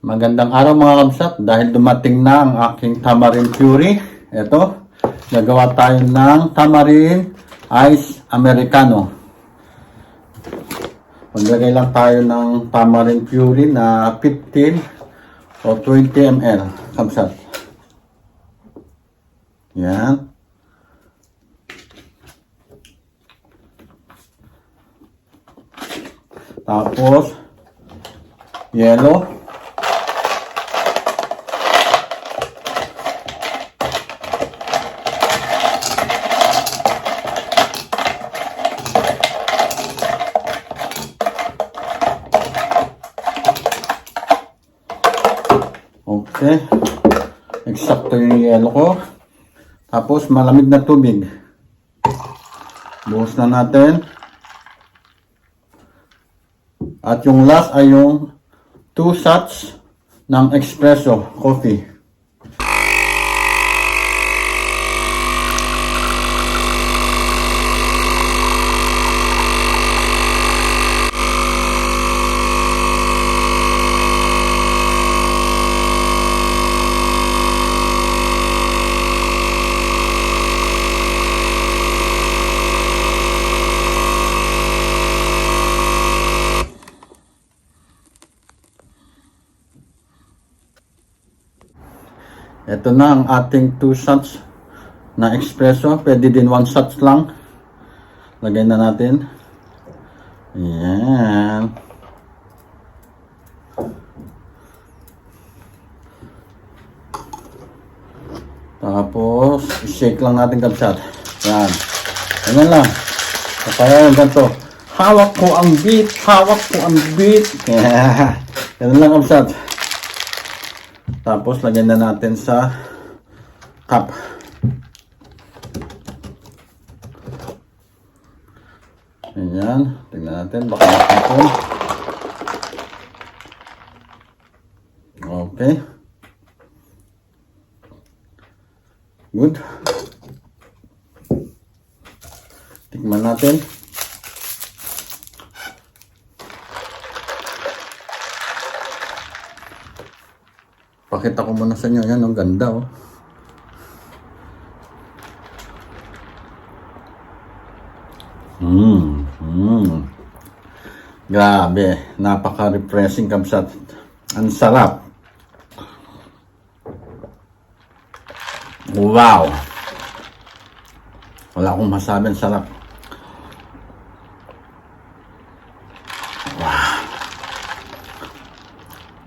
Magandang araw mga kamsat, dahil dumating na ang aking tamarind puree. Ito, gagawa tayo ng tamarind ice americano. Maglagay lang tayo ng tamarind puree na 15 o 20 ml kamsat. Yan. Tapos yellow. Okay. Eksakto yung yellow ko. Tapos malamig na tubig. Buhos na natin. At yung last ay yung 2 shots ng espresso coffee. Ito na ang ating 2 shots na espresso. Pwede din 1 shots lang. Lagay na natin. Ayan. Tapos, shake lang natin kapsat. Ayan. Ayan lang. Kaya yung ganito. Hawak ko ang beat. Hawak ko ang beat. Ayan lang kapsat. Tapos, lagyan na natin sa cup. Ayan. Tingnan natin. Baka makapon. Okay. Good. Tikman natin. Pakita ko muna sa inyo. Yan, ang ganda, oh. Grabe. Napaka-refreshing kamsat. Ang sarap. Wow. Wala akong masabi. Ang sarap.